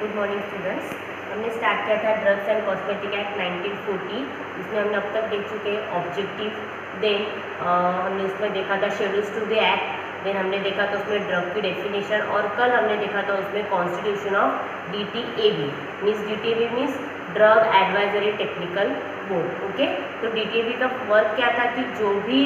Good morning students. हमने start किया था ड्रग्स एंड कॉस्मेटिक एक्ट 1940। इसमें हमने अब तक देख चुके हैं ऑब्जेक्टिव, देन हमने उसमें देखा था schedules to the act, then हमने देखा था उसमें ड्रग की डेफिनेशन, और कल हमने देखा था उसमें constitution of DTAB means DTAB means drug advisory technical board. Okay, तो DTAB का वर्क क्या था कि जो भी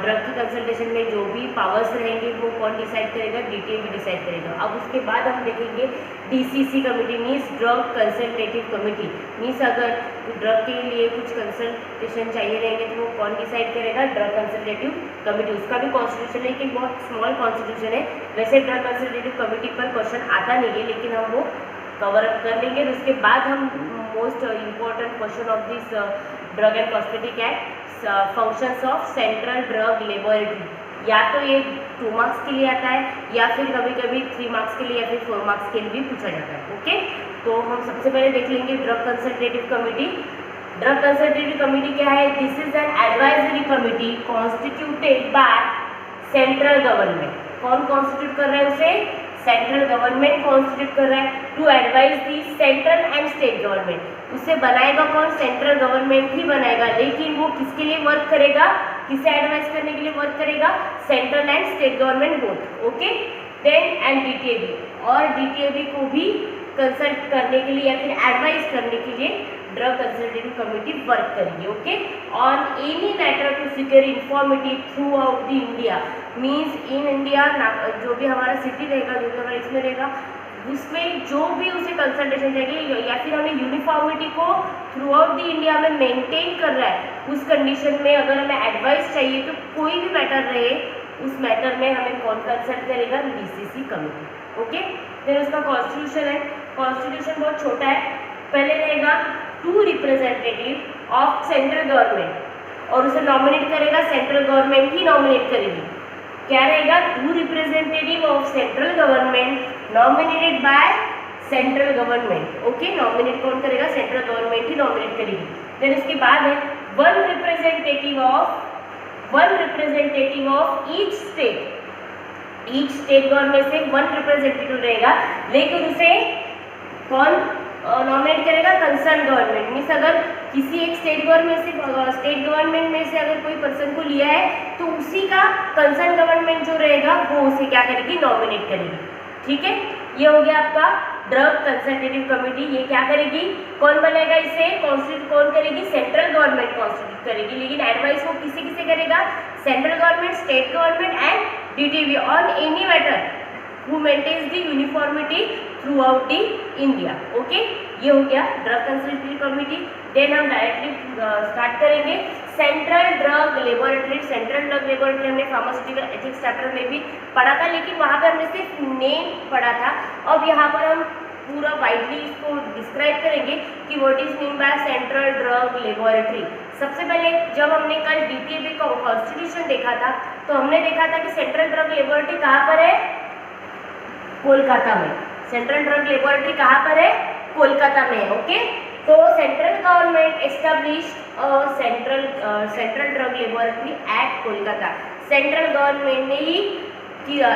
ड्रग की कंसल्टेशन में जो भी पावर्स रहेंगे वो कौन डिसाइड करेगा, DTAB डिसाइड करेगा। अब उसके बाद हम देखेंगे DCC committee means drug consultative committee means अगर ड्रग के लिए कुछ कंसल्टेशन चाहिए रहेंगे तो वो कौन डिसाइड करेगा, ड्रग कंसल्टेटिव कमेटी। उसका भी कॉन्स्टिट्यूशन है कि बहुत स्मॉल कॉन्स्टिट्यूशन है, वैसे ड्रग कंसल्टेटिव कमेटी पर क्वेश्चन आता नहीं है लेकिन हम वो कवर अप कर लेंगे। उसके बाद हम most important question of this drug and cosmetic act, functions of central drug laboratory, या तो ये 2 मार्क्स के लिए आता है या फिर कभी कभी 3 मार्क्स के लिए या फिर 4 मार्क्स के लिए भी पूछा जाता है। ओके, तो हम सबसे पहले देख लेंगे drug consultative committee. Drug consultative committee क्या है? This is an advisory committee constituted by central government. कौन कॉन्स्टिट्यूट कर रहा है उसे? सेंट्रल गवर्नमेंट कॉन्स्टिट्यूट कर रहा है to advise the central and state government. उसे बनाएगा कौन? सेंट्रल गवर्नमेंट ही बनाएगा, लेकिन वो किसके लिए वर्क करेगा, किसे एडवाइज करने के लिए वर्क करेगा? Central and state government both. Okay, then and DTAB, और DTAB को भी कंसल्ट करने के लिए या फिर एडवाइज करने के लिए ड्रग कंसल्टेटिव कमेटी वर्क करेगी। Okay, on any matter to secure informative throughout the India means in India, जो भी हमारा सिटी रहेगा, जो भी हमारा इसमें रहेगा, उसमें जो भी उसे कंसल्टेशन चाहिए या फिर हमें यूनिफॉर्मिटी को थ्रू आउट द इंडिया में मेंटेन कर रहा है, उस कंडीशन में अगर हमें एडवाइस चाहिए तो कोई भी मैटर रहे उस मैटर में हमें कौन कंसल्ट करेगा? DCC committee. ओके, फिर उसका कॉन्स्टिट्यूशन है। कॉन्स्टिट्यूशन बहुत छोटा है। पहले रहेगा 2 रिप्रेजेंटेटिव ऑफ सेंट्रल गवर्नमेंट, और उसे नॉमिनेट करेगा सेंट्रल गवर्नमेंट ही नॉमिनेट करेगी। क्या रहेगा? 2 representative of central government nominated by central government. Okay, nominate कौन करेगा? सेंट्रल गवर्नमेंट ही नॉमिनेट करेगी। देन उसके बाद है 1 representative of each state. Each state government से 1 रिप्रेजेंटेटिव रहेगा, लेकिन उसे कौन नॉमिनेट करेगा? कंसर्न गवर्नमेंट मीन्स अगर किसी एक स्टेट गवर्नमेंट में से अगर कोई पर्सन को लिया है तो उसी का कंसर्न गवर्नमेंट जो रहेगा वो उसे क्या करेगी? नॉमिनेट करेगी। ठीक है, ये हो गया आपका ड्रग कंसल्टेटिव कमेटी। ये क्या करेगी? कौन बनेगा इसे? कॉन्स्टिट्यूट कौन करेगी? सेंट्रल गवर्नमेंट कॉन्स्टिट्यूट करेगी, लेकिन एडवाइस वो किसे किसे करेगा? Central government, state government and DTAB on any matter who maintains the uniformity throughout the India. Okay, ये हो गया ड्रग कंसल्टेटिव कमेटी। देन हम डायरेक्टली स्टार्ट करेंगे central drug laboratory. Central drug laboratory हमने फार्मास्यूटिकल एथिक्स चैप्टर में भी पढ़ा था, लेकिन वहाँ पर हमने सिर्फ नेम पढ़ा था। अब यहाँ पर हम पूरा वाइडली इसको डिस्क्राइब करेंगे कि what is mean by central drug laboratory. सबसे पहले जब हमने कल DTAB का कॉन्स्टिट्यूशन देखा था तो हमने देखा था कि सेंट्रल ड्रग लेबोरेटरी कहाँ पर है? कोलकाता में। सेंट्रल ड्रग लेबोरेटरी कहाँ पर है? कोलकाता में है। ओके, तो central government established central drug laboratory at Kolkata. Central government ने ही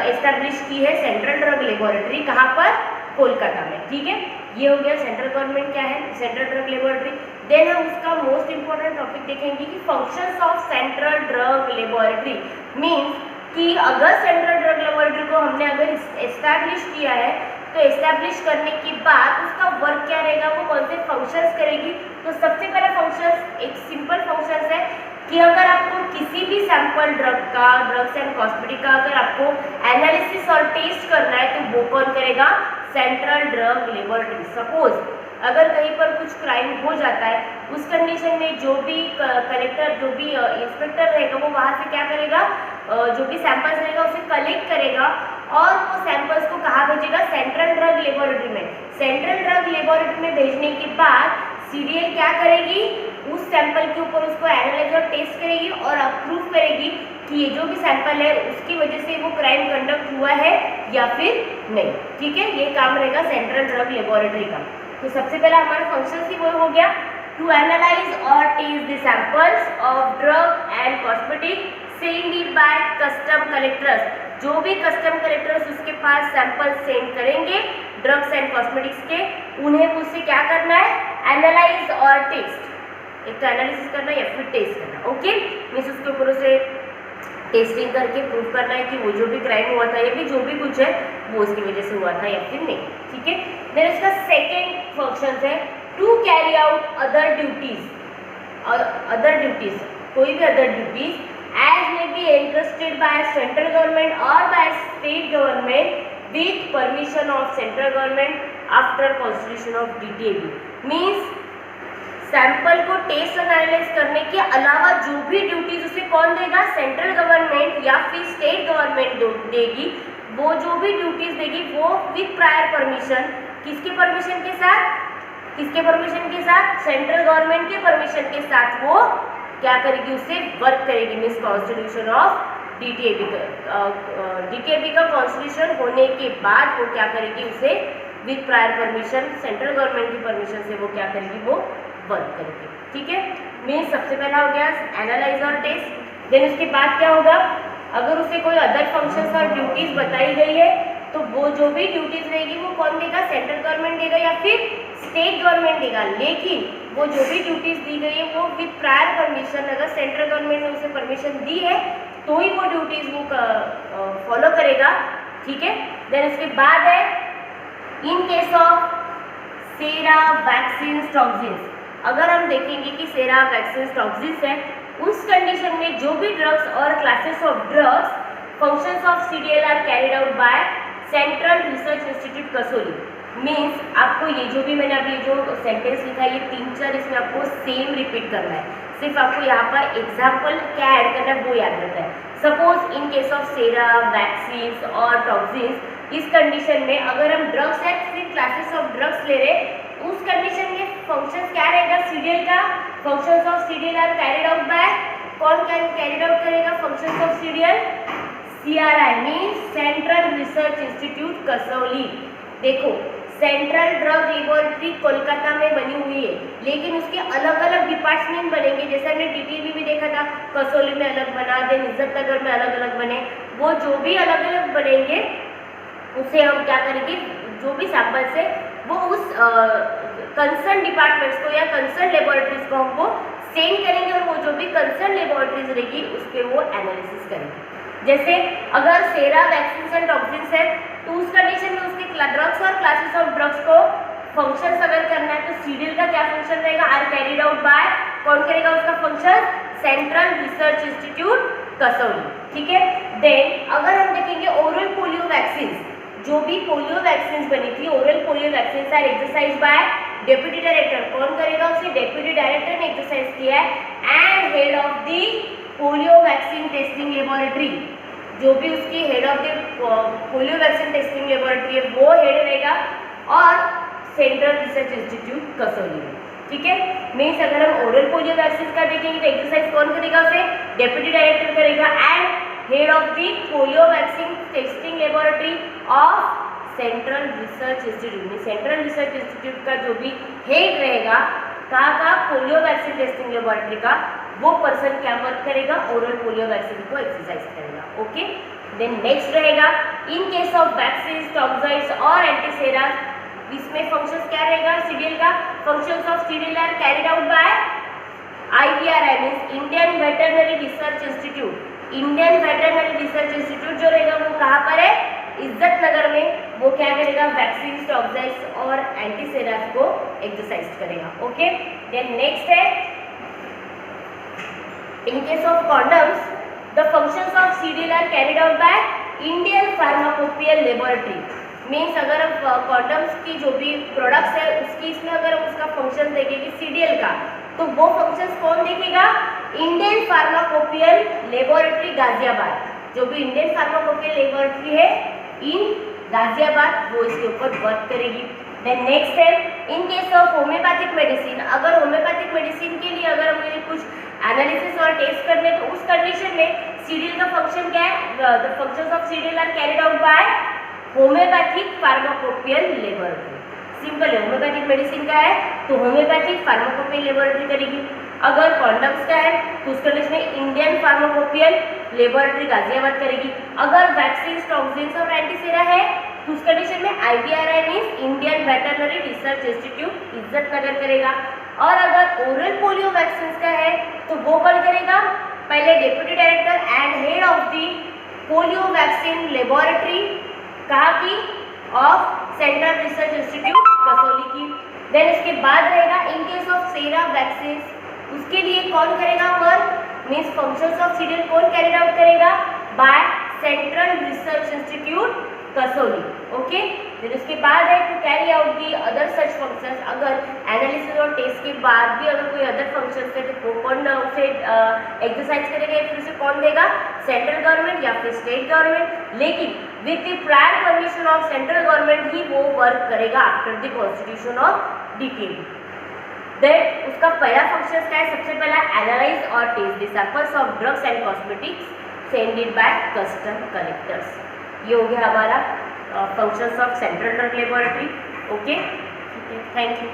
एस्टेब्लिश की है सेंट्रल ड्रग लेबोरेटरी। कहाँ पर? कोलकाता में। ठीक है, ये हो गया सेंट्रल गवर्नमेंट क्या है? Central drug laboratory. देन हम उसका मोस्ट इंपॉर्टेंट टॉपिक देखेंगे कि functions of central drug laboratory means कि अगर सेंट्रल ड्रग लेबोरेटरी को हमने अगर एस्टैब्लिश किया है तो एस्टैब्लिश करने के बाद उसका वर्क क्या रहेगा, वो कौन से फंक्शंस करेगी। तो सबसे पहला फंक्शंस एक सिंपल फंक्शंस है कि अगर आपको किसी भी सैंपल ड्रग्स एंड कॉस्मेटिक का अगर आपको एनालिसिस और टेस्ट करना है तो वो कौन करेगा? Central drug laboratory. सपोज अगर कहीं पर कुछ क्राइम हो जाता है, उस कंडीशन में जो भी कलेक्टर, जो भी इंस्पेक्टर रहेगा वो वहाँ से क्या करेगा? जो भी सैंपल्स रहेगा उसे कलेक्ट करेगा और वो सैंपल्स को कहाँ भेजेगा? सेंट्रल ड्रग लेबोरेटरी में। सेंट्रल ड्रग लेबोरेटरी में भेजने के बाद CDL क्या करेगी? उस सैंपल के ऊपर उसको एनालाइज और टेस्ट करेगी और अप्रूव करेगी कि ये जो भी सैंपल है उसकी वजह से वो क्राइम कंडक्ट हुआ है या फिर नहीं। ठीक है, ये काम रहेगा सेंट्रल ड्रग लेबोरेटरी का। तो सबसे पहला हमारा फंक्शन ही वो हो गया टू एनालाइज और test the samples of drug and cosmetic sent it by custom collectors जो भी कस्टम कलेक्टर्स उसके पास सैंपल सेंड करेंगे ड्रग्स एंड कॉस्मेटिक्स के, उन्हें उससे क्या करना है, एनालाइज और टेस्ट, एक तो एनालिसिस करना या फिर टेस्ट करना। ओके, मीन्स उसके ऊपर उसे टेस्टिंग करके प्रूव करना है कि वो जो भी क्राइम हुआ था या फिर जो भी कुछ है वो उसकी वजह से हुआ था या फिर नहीं। ठीक है, देन इसका सेकेंड फंक्शन है to carry out other duties, कोई भी other duties as may be entrusted by central government or by state government with permission of central government after constitution of DTAB। means sample को test analyse करने के अलावा जो भी duties उसे कौन देगा, सेंट्रल गवर्नमेंट या फिर स्टेट गवर्नमेंट देगी। वो जो भी ड्यूटीज देगी वो विथ प्रायर परमिशन, किसके परमिशन के साथ, किसके परमिशन के साथ, सेंट्रल गवर्नमेंट के परमिशन के साथ वो क्या करेगी, उससे वर्क करेगी। मीन्स कॉन्स्टिट्यूशन ऑफ डीटीएबी का कॉन्स्टिट्यूशन होने के बाद वो क्या करेगी, उसे with prior permission central government की परमिशन से वो क्या करेगी, वो वर्क करेगी। ठीक है, मीन्स सबसे पहला हो गया एनालाइज और टेस्ट। देन उसके बाद क्या होगा, अगर उसे कोई अदर फंक्शंस और ड्यूटीज बताई गई है तो वो जो भी ड्यूटीज रहेगी वो कौन देगा, सेंट्रल गवर्नमेंट देगा या फिर स्टेट गवर्नमेंट देगा। लेकिन वो जो भी ड्यूटीज दी गई है वो विथ प्रायर परमिशन, अगर सेंट्रल गवर्नमेंट ने उसे परमिशन दी है तो ही वो ड्यूटीज वो फॉलो करेगा। ठीक है, देन उसके बाद है in case of sera vaccine toxins, अगर हम देखेंगे कि सेरा वैक्सीन टॉक्सिन्स है उस कंडीशन में जो भी ड्रग्स और classes of drugs functions of CDL are carried out by central research institute Kasauli. Means आपको ये जो भी मैंने अभी जो सेंटेंस लिखा है ये 3-4 इसमें आपको सेम रिपीट करना है, सिर्फ आपको यहाँ पर एग्जाम्पल क्या ऐड करना है वो याद रखना है। Suppose in case of sera vaccine और टॉक्सिन्स, इस कंडीशन में अगर हम ड्रग्स है सिर्फ क्लासेस ऑफ ड्रग्स ले रहे उस कंडीशन में फंक्शंस क्या रहेगा, सीडीएल का functions of CDL are carried out by, कौन कैरिड आउट करेगा functions of CDL, CRI means central research institute Kasauli. देखो सेंट्रल ड्रग लेबोरेटरी कोलकाता में बनी हुई है लेकिन उसके अलग अलग डिपार्टमेंट बनेंगे, जैसे हमने डीटीबी भी देखा था, कसौली में अलग बना दे, इज्जत नगर में अलग अलग बने, वो जो भी अलग अलग बनेंगे उसे हम क्या करेंगे, जो भी सैंपल्स है वो उस कंसर्न डिपार्टमेंट्स को या कंसर्न लेबोरेटरीज को हमको सेंड करेंगे और वो जो भी कंसर्न लेबोरेटरीज रहेगी उस पर वो एनालिसिस करेंगे। जैसे अगर सेरा वैक्सीन एंड टॉक्सिन्स है तो उस कंडीशन में उसके ड्रग्स और क्लासेस ऑफ ड्रग्स को फंक्शंस अगर करना है तो सीडीएल का क्या फंक्शन रहेगा, आर कैरिड आउट बाय, कौन करेगा उसका function, central research institute Kasauli. ठीक है, देन अगर हम देखेंगे ओरल पोलियो वैक्सीन, जो भी पोलियो वैक्सीन बनी थी oral polio vaccine are exercise by deputy director, कौन करेगा उसे, डेप्यूटी डायरेक्टर ने एक्सरसाइज किया है and head of the polio vaccine testing laboratory, जो भी उसकी head of the polio vaccine testing laboratory है वो हेड रहेगा और सेंट्रल रिसर्च इंस्टीट्यूट कसौली में। ठीक है, मीन्स अगर हम ओरल पोलियो वैक्सीन का देखेंगे तो एक्सरसाइज कौन करेगा उसे, डेप्यूटी डायरेक्टर करेगा and head of the polio vaccine testing laboratory of central research institute में, सेंट्रल रिसर्च इंस्टीट्यूट का जो भी हेड रहेगा का पोलियो वैक्सीन टेस्टिंग लेबोरेटरी का, वो पर्सन क्या वर्क करेगा, ओरल पोलियो वैक्सीन को एक्सरसाइज करेगा। ओके, देन नेक्स्ट रहेगा in case of vaccine toxoids और एंटीसेरा, इसमें फंक्शंस क्या रहेगा, सीडीएल का functions of CDL are carried out by IVRI means Indian veterinary research institute. Indian veterinary research institute जो रहेगा वो कहाँ पर है, इज्जत नगर में। वो क्या करेगा, वैक्सीन टॉक्साइड्स और एंटीसेरास को एक्सरसाइज करेगा। ओके, देन नेक्स्ट है in case of condoms the functions of CDL are carried out by Indian Pharmacopoeial Laboratory। Means अगर हम कॉन्डम्स की जो भी प्रोडक्ट्स है उसकी इसमें अगर हम उसका फंक्शन देखेंगे सीडीएल का तो वो फंक्शंस कौन देखेगा, इंडियन फार्माकोपियल लेबोरेटरी गाजियाबाद, जो भी इंडियन फार्माकोपियल लेबोरेटरी है इन गाजियाबाद वो इसके ऊपर वर्क करेगी। देन नेक्स्ट है in case of homeopathic medicine, अगर होम्योपैथिक मेडिसिन के लिए अगर हमें कुछ एनालिसिस और टेस्ट करने तो उस कंडीशन में सीडीएल का फंक्शन क्या है, the functions of CDL are carried out by homoeopathic pharmacopoeial laboratory. Simple है, होम्योपैथिक मेडिसिन का है तो होम्योपैथिक फार्माकोपियल लेबोरेटरी करेगी। अगर कॉन्डम्स का है तो उस कंडीशन में इंडियन फार्माकोपियल लेबोरेटरी गाजियाबाद करेगी। अगर वैक्सीन, टॉक्सिन्स और एंटीसेरा है तो उस कंडीशन में IVRI means Indian veterinary research institute Izzatnagar करेगा। और अगर ओरल पोलियो वैक्सीन का है तो वो कौन करेगा? पहले deputy director and head of the polio vaccine laboratory कहाँ की? Of central research institute Kasauli की। देन इसके बाद रहेगा in case of sera vaccine, उसके लिए कौन करेगा work? Means functions of serial कौन कैरी आउट करेगा? By central research institute Kasauli. Okay, फिर उसके बाद है to carry out the other such functions. अगर एनालिसिस और टेस्ट के बाद भी अगर कोई अदर फंक्शंस है तो कौन उसे एक्सरसाइज करेगा? फिर उसे कौन देगा? सेंट्रल गवर्नमेंट या फिर स्टेट गवर्नमेंट, लेकिन with the prior permission of central government ही वो वर्क करेगा after the constitution of detail. Then उसका पहला फंक्शन क्या है? सबसे पहला एनालाइज और test the samples of drugs and cosmetics sended by custom collectors. ये हो गया हमारा functions of central drug laboratory. Okay, thank you.